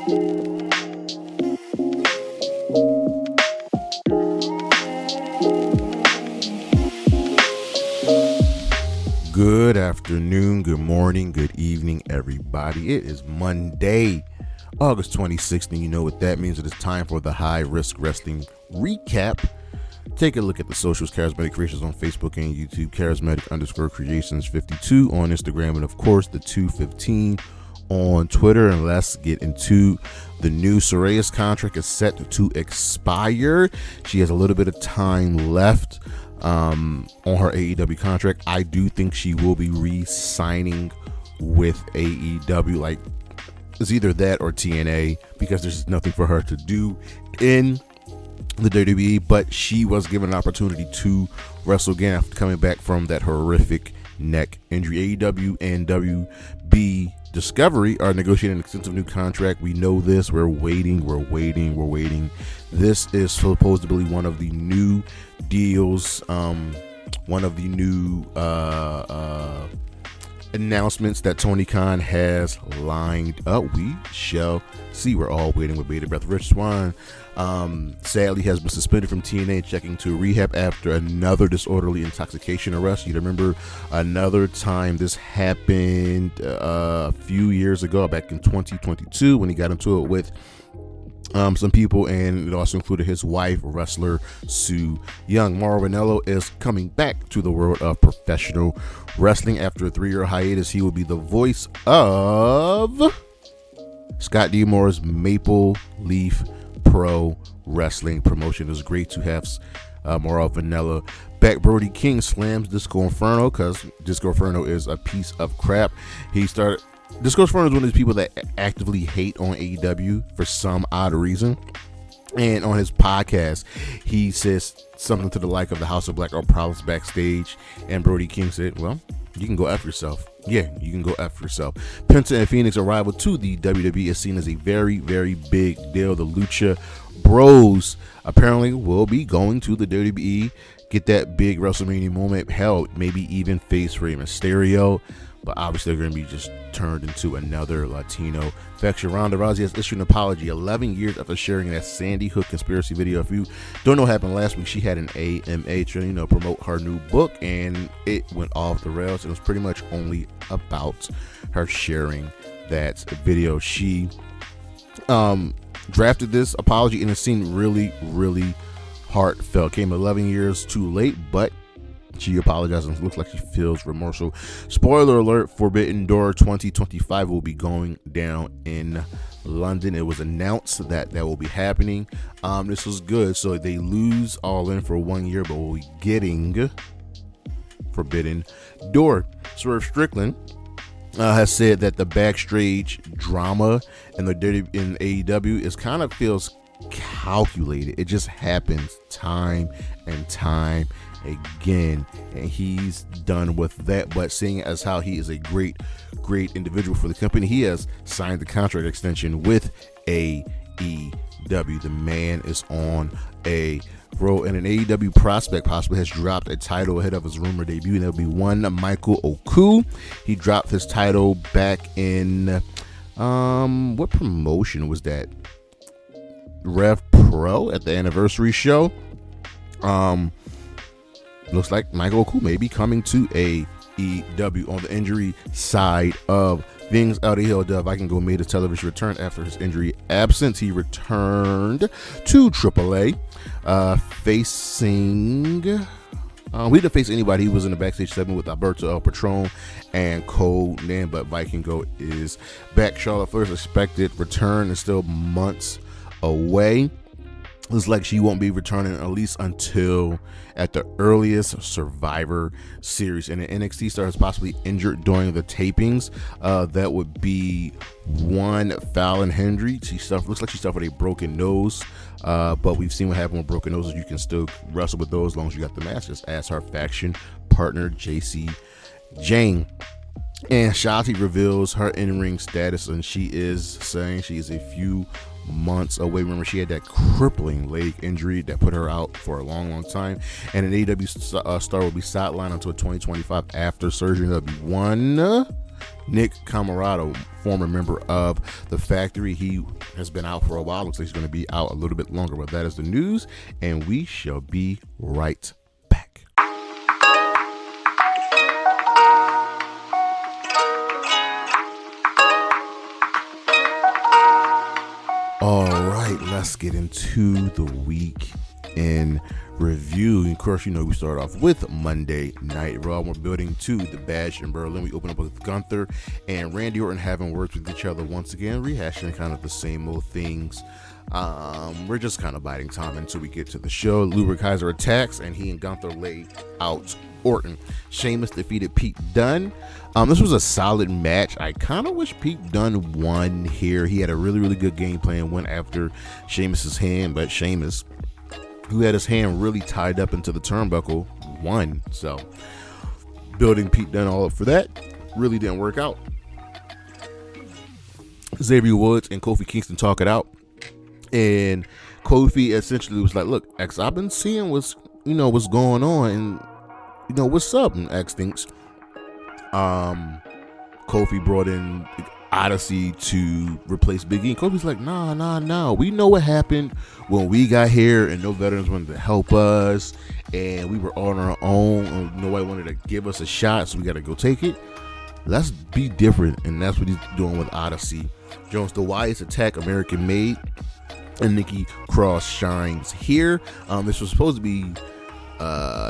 Good afternoon, good morning, good evening, everybody. It is Monday, August 26th, and you know what that means. It is time for the High Risk Wrestling Recap. Take a look at the socials, Charismatic Creations on Facebook and YouTube, Charismatic_Creations52 on Instagram, and of course the 215 on Twitter. And let's get into the news. Saraya's contract is set to expire. She has a little bit of time left on her AEW contract. I do think she will be re-signing with AEW. Like, it's either that or TNA, because there's nothing for her to do in the WWE, but she was given an opportunity to wrestle again after coming back from that horrific neck injury. AEW and WB Discovery are negotiating an extensive new contract. We know this. We're waiting. This is supposedly one of the new deals, one of the new announcements that Tony Khan has lined up. We shall see. We're all waiting with bated breath. Rich Swann sadly has been suspended from TNA, checking to rehab after another disorderly intoxication arrest. You remember another time this happened a few years ago, back in 2022, when he got into it with some people, and it also included his wife, wrestler Sue Young. Mauro Ranallo is coming back to the world of professional wrestling after a 3-year hiatus. He will be the voice of Scott D'Amore's Maple Leaf Pro Wrestling promotion. It was great to have Mauro Ranallo back. Brody King slams Disco Inferno because Disco Inferno is a piece of crap. Disco Inferno is one of those people that actively hate on AEW for some odd reason. And on his podcast, he says something to the like of the House of Black are problems backstage. And Brody King said, well, you can go F yourself. Yeah, you can go F yourself. Penta and Phoenix arrival to the WWE is seen as a very, very big deal. The Lucha Bros apparently will be going to the WWE, get that big WrestleMania moment, hell, maybe even face Rey Mysterio. But obviously they're going to be just turned into another Latino faction. Ronda Rousey has issued an apology 11 years after sharing that Sandy Hook conspiracy video. If you don't know what happened last week, she had an AMA to promote her new book, and it went off the rails. It was pretty much only about her sharing that video. She drafted this apology, and it seemed really, really heartfelt. Came 11 years too late, but she apologized and looks like she feels remorseful. Spoiler alert, Forbidden Door 2025 will be going down in London. It was announced that will be happening. This was good. So they lose All In for 1 year, but we'll be getting Forbidden Door. Swerve Strickland has said that the backstage drama in AEW feels calculated. It just happens time and time again, and he's done with that. But seeing as how he is a great individual for the company, he has signed the contract extension with AEW. The man is on a roll, and an AEW prospect possibly has dropped a title ahead of his rumor debut, and that'll be one Michael Oku. He dropped his title back in what promotion was that? Rev Pro at the anniversary show. Looks like Michael Oku may be coming to AEW. On the injury side of things, Audi Hill Vikingo made a television return after his injury absence. He returned to AAA, facing. He didn't face anybody. He was in the backstage segment with Alberto El Patron and Cole Nan, but Vikingo is back. Charlotte Flair's expected return is still months away. Looks like she won't be returning at least until at the earliest Survivor Series. And an NXT star is possibly injured during the tapings. That would be one Fallon Henry. Looks like she suffered a broken nose. But we've seen what happened with broken noses. You can still wrestle with those as long as you got the mask. Just ask her faction partner, JC Jane. And Shotzi reveals her in-ring status, and she is saying she is a few months away. Remember, she had that crippling leg injury that put her out for a long time. And an AEW star will be sidelined until 2025 after surgery. That'll be one Nick Camarado, former member of the Factory. He has been out for a while. Looks like he's going to be out a little bit longer, but that is the news, and we shall be right back. All right, let's get into the week in review. And of course, we start off with Monday Night Raw. We're building to the Bash in Berlin. We open up with Gunther and Randy Orton having words with each other once again, rehashing kind of the same old things. We're just kind of biding time until we get to the show. Ludwig Kaiser attacks, and he and Gunther lay out Orton. Sheamus defeated Pete Dunne. This was a solid match. I kind of wish Pete Dunne won here. He had a really, really good game plan, went after Sheamus's hand, but Sheamus, who had his hand really tied up into the turnbuckle, won. So building Pete Dunne all up for that really didn't work out. Xavier Woods and Kofi Kingston talk it out, and Kofi essentially was like, look, X, I've been seeing what's going on, and what's up? And X thinks Kofi brought in Odyssey to replace Big E. And Kofi's like, nah. We know what happened when we got here and no veterans wanted to help us, and we were on our own, and nobody wanted to give us a shot, so we got to go take it. Let's be different, and that's what he's doing with Odyssey. Jones, the Wyatts attack American Made, and Nikki Cross shines here. This was supposed to be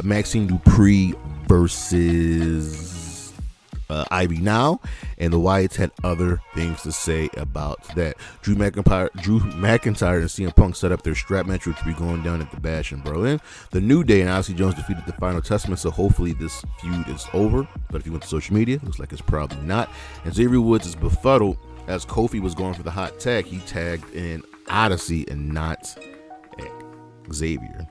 Maxine Dupree versus Ivy Now, and the Wyatts had other things to say about that. Drew McIntyre and CM Punk set up their strap match, which will be going down at the Bash in Berlin. The New Day and Odyssey Jones defeated the Final Testament, so hopefully this feud is over. But if you went to social media, it looks like it's probably not. And Xavier Woods is befuddled as Kofi was going for the hot tag. He tagged in Odyssey and not Xavier.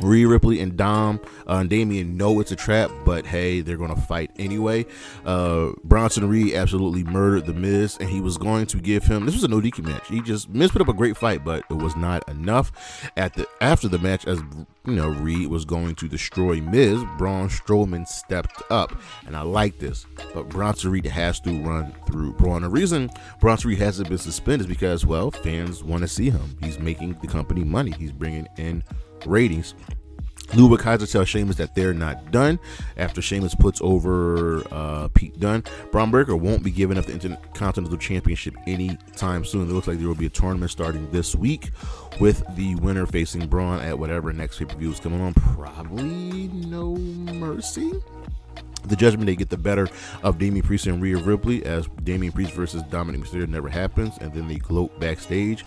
Rhea Ripley and Damian know it's a trap, but hey, they're going to fight anyway. Bronson Reed absolutely murdered The Miz, and he was going to give him, this was a no DQ match. Miz put up a great fight, but it was not enough. After the match, as Reed was going to destroy Miz, Braun Strowman stepped up, and I like this, but Bronson Reed has to run through Braun. The reason Bronson Reed hasn't been suspended is because, well, fans want to see him. He's making the company money. He's bringing in ratings. Ludwig Kaiser tells Sheamus that they're not done. After Sheamus puts over Pete Dunne, Braun Breaker won't be giving up the Intercontinental Championship anytime soon. It looks like there will be a tournament starting this week with the winner facing Braun at whatever next pay-per-view is coming on. Probably No Mercy. The Judgment Day get the better of Damian Priest and Rhea Ripley as Damian Priest versus Dominic Mysterio never happens, and then they gloat backstage.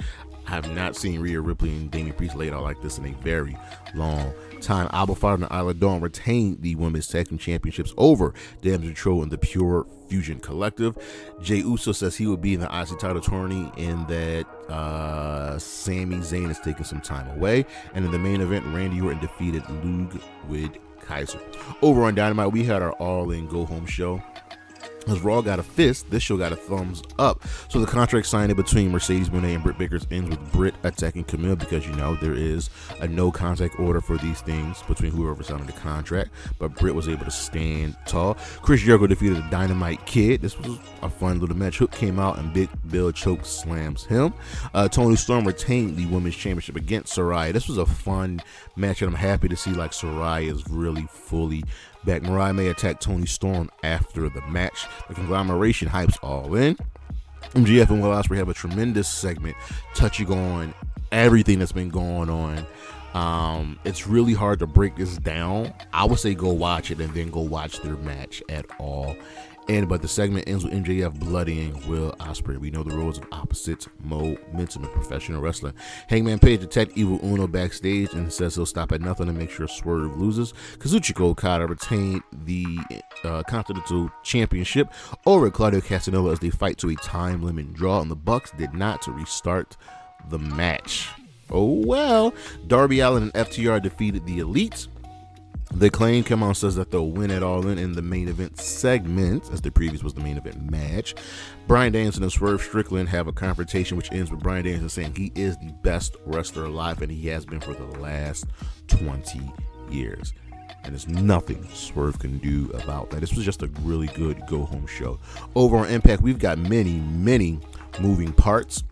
I have not seen Rhea Ripley and Damian Priest laid out like this in a very long time. Alba Fyre and Isla Dawn retained the Women's Tag Team Championships over Damage Control and the Pure Fusion Collective. Jey Uso says he will be in the IC title tourney and that Sami Zayn is taking some time away. And in the main event, Randy Orton defeated Ludwig Kaiser. Over on Dynamite, we had our all-in go-home show. As Raw got a fist, this show got a thumbs up. So the contract signing between Mercedes Moné and Britt Baker ends with Britt attacking Camille because, there is a no contact order for these things between whoever signed the contract. But Britt was able to stand tall. Chris Jericho defeated the Dynamite Kid. This was a fun little match. Hook came out and Big Bill choke slams him. Toni Storm retained the Women's Championship against Saraya. This was a fun match, and I'm happy to see Saraya is really fully back. Mariah may attack Toni Storm after the match. The conglomeration hypes all in. MJF and Will Ospreay have a tremendous segment touching on everything that's been going on. It's really hard to break this down. I would say go watch it and then go watch their match at all. But the segment ends with MJF bloodying Will Ospreay. We know the roles of opposites, momentum in professional wrestling. Hangman Page attacked Evil Uno backstage and says he'll stop at nothing to make sure Swerve loses. Kazuchika Okada retained the Continental Championship over Claudio Castagnoli as they fight to a time limit draw, and the Bucks did not to restart the match. Oh well. Darby Allin and FTR defeated the Elite. The Acclaim come on says that they'll win it all in the main event segment, as the previous was the main event match. Bryan Danielson and Swerve Strickland have a confrontation which ends with Bryan Danielson saying he is the best wrestler alive, and he has been for the last 20 years. and there's nothing Swerve can do about that. This was just a really good go-home show. Over on Impact, we've got many moving parts.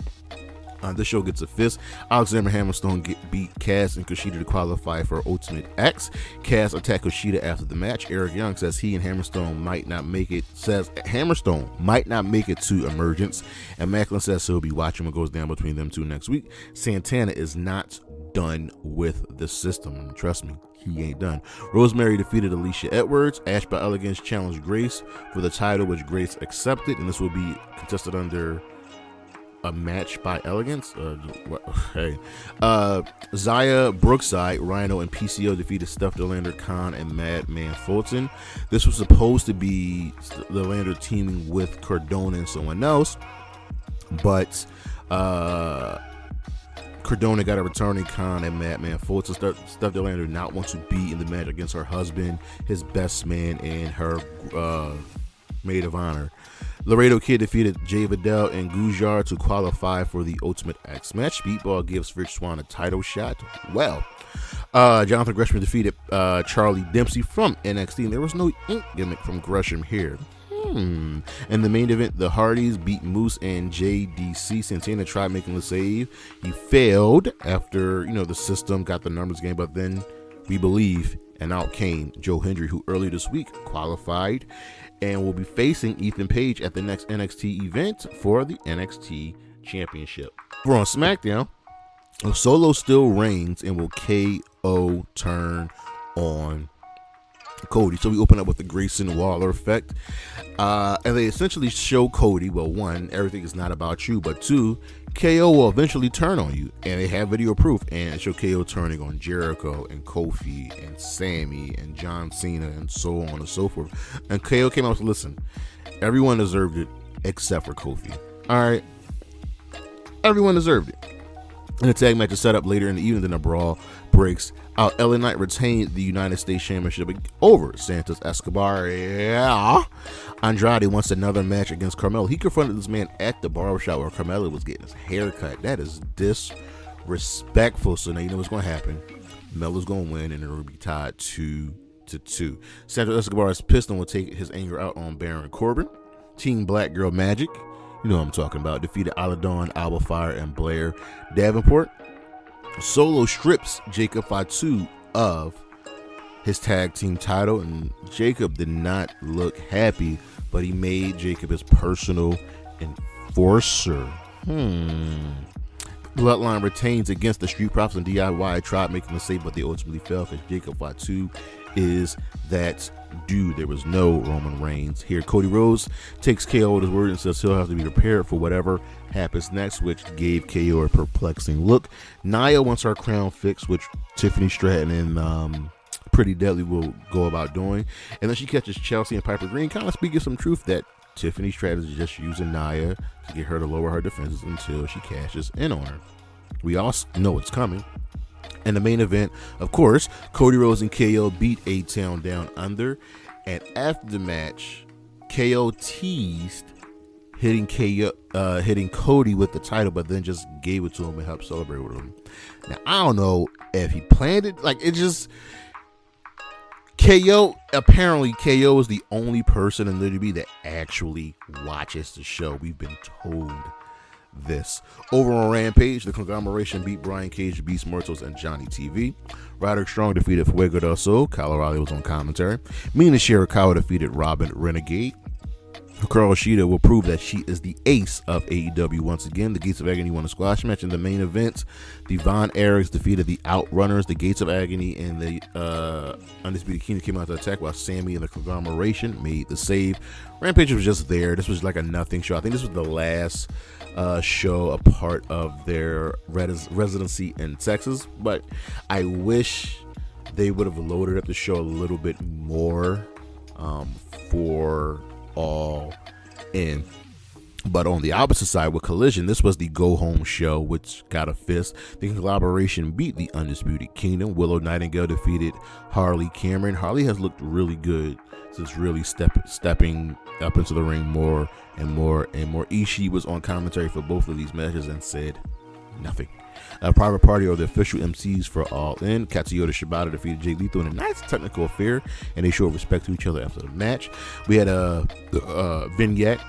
This show gets a fist. Alexander Hammerstone beat Cass and Kushida to qualify for Ultimate X. Cass attacked Kushida after the match. Eric Young says he and Hammerstone might not make it. Says Hammerstone might not make it to Emergence, and Macklin says he'll be watching what goes down between them two next week. Santana is not done with the system. Trust me, he ain't done. Rosemary defeated Alicia Edwards. Ash by Elegance challenged Grace for the title, which Grace accepted, and this will be contested under a match by Elegance. Zaya, Brookside, Rhino, and PCO defeated Steph DeLander, Khan, and Madman Fulton. This was supposed to be DeLander teaming with Cardona and someone else, but Cardona got a returning Khan and Madman Fulton. Steph DeLander not want to be in the match against her husband, his best man, and her maid of honor. Laredo Kid defeated Jay Vidal and Gujar to qualify for the Ultimate X match. Speedball gives Rich Swann a title shot. Well, Jonathan Gresham defeated Charlie Dempsey from NXT, and there was no ink gimmick from Gresham here. In the main event, the Hardys beat Moose and JDC. Santana tried making the save. He failed after, the system got the numbers game, but then we believe, and out came Joe Hendry, who earlier this week qualified and will be facing Ethan Page at the next NXT event for the NXT Championship. We're on SmackDown. Solo still reigns and will KO turn on Cody. So we open up with the Grayson Waller effect. And they essentially show Cody, well, one, everything is not about you, but two, KO will eventually turn on you. And they have video proof, and show KO turning on Jericho and Kofi and Sammy and John Cena and so on and so forth. And KO came out and said, listen, everyone deserved it except for Kofi. All right. Everyone deserved it. And the tag match is set up later in the evening, then a brawl breaks out. LA Knight retained the United States Championship over Santos Escobar. Yeah. Andrade wants another match against Carmelo. He confronted this man at the barbershop where Carmelo was getting his hair cut. That is disrespectful. So now you know what's going to happen. Melo's going to win, and it will be tied 2-2. Santos Escobar is pissed and will take his anger out on Baron Corbin. Team Black Girl Magic, you know what I'm talking about, defeated Aladon, Alba Fire, and Blair Davenport. Solo strips Jacob Fatu of his tag team title, and Jacob did not look happy, but he made Jacob his personal enforcer. Bloodline retains against the Street Profits, and DIY tried making a save, but they ultimately fell because Jacob Fatu is that dude. There was no Roman Reigns here. Cody Rhodes takes KO at his word and says he'll have to be prepared for whatever happens next, which gave KO a perplexing look. Nia wants her crown fixed, which Tiffany Stratton and Pretty Deadly will go about doing. And then she catches Chelsea and Piper Green, kind of speaking some truth that Tiffany Stratton is just using Nia to get her to lower her defenses until she cashes in on her. We all know it's coming. And the main event, of course, Cody Rhodes and KO beat A-Town Down Under. And after the match, KO teased hitting Cody with the title, but then just gave it to him and helped celebrate with him. Now, I don't know if he planned it. Like, it just... Apparently KO is the only person in WWE that actually watches the show. We've been told this. Over on Rampage, the conglomeration beat Brian Cage, Beast Muertos, and Johnny TV. Roderick Strong defeated Fuego del Sol. Kyle O'Reilly was on commentary. Mina Shirakawa defeated Robin Renegade. Hikaru Shida will prove that she is the ace of AEW once again. The Gates of Agony won a squash match in the main event. The Von Erichs defeated the Outrunners. The Gates of Agony and the Undisputed Kingdom came out to attack, while Sammy and the conglomeration made the save. Rampage was just there. This was like a nothing show. I think this was the last show, a part of their residency in Texas, but I wish they would have loaded up the show a little bit more for All In. But on the opposite side with Collision, this was the go home show, which got a fist. The conglomeration beat the Undisputed Kingdom. Willow Nightingale defeated Harley Cameron. Harley has looked really good since really stepping up into the ring more and more and more. Ishii was on commentary for both of these matches and said nothing. Private Party are the official MCs for All In. Kazuchika Shibata defeated Jay Lethal in a nice technical affair, and they showed respect to each other after the match. We had a vignette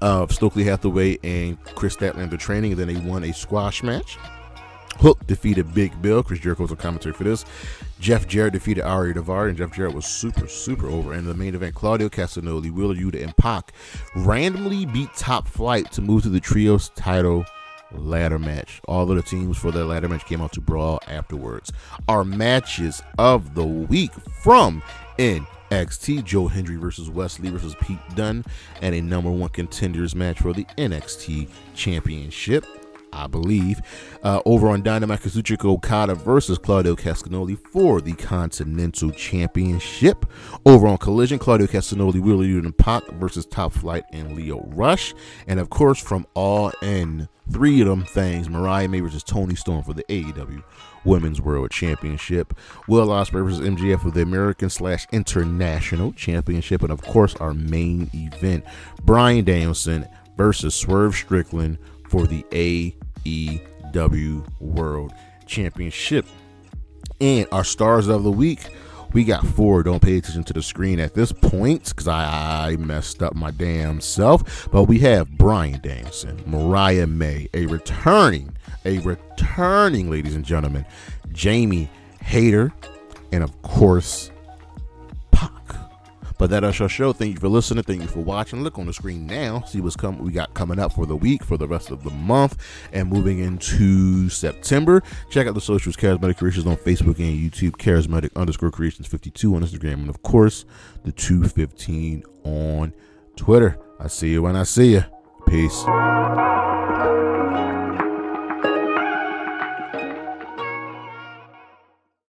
of Stokely Hathaway and Chris Statlander training, and then they won a squash match. Hook defeated Big Bill. Chris Jericho was on commentary for this. Jeff Jarrett defeated Ari Daivari, and Jeff Jarrett was super over. And in the main event, Claudio, Castagnoli, Wheeler Yuta, and Pac randomly beat Top Flight to move to the Trios title ladder match. All of the teams for the ladder match came out to brawl afterwards. Our matches of the week from NXT: Joe Hendry versus Wesley versus Pete Dunne, and a number one contenders match for the NXT Championship, I believe. Over on Dynamite, Kazuchika Okada versus Claudio Castagnoli for the Continental Championship. Over on Collision, Claudio Castagnoli, Wheeler Yuta, and Pac versus Top Flight and Lio Rush. And of course, from All In, 3 of them things, Mariah May versus Toni Storm for the AEW Women's World Championship. Will Ospreay versus MJF for the American/International Championship. And of course, our main event, Bryan Danielson versus Swerve Strickland for the AEW World Championship. And our stars of the week, we got 4. Don't pay attention to the screen at this point because I messed up my damn self. But we have Bryan Danielson, Mariah May, a returning, ladies and gentlemen, Jamie Hayter, and of course, Pac. But that is our show. Thank you for listening. Thank you for watching. Look on the screen now. See what's we got coming up for the week, for the rest of the month, and moving into September. Check out the socials, Charismatic Creations on Facebook and YouTube, Charismatic_Creations52 on Instagram, and of course, the 215 on Twitter. I see you when I see you. Peace.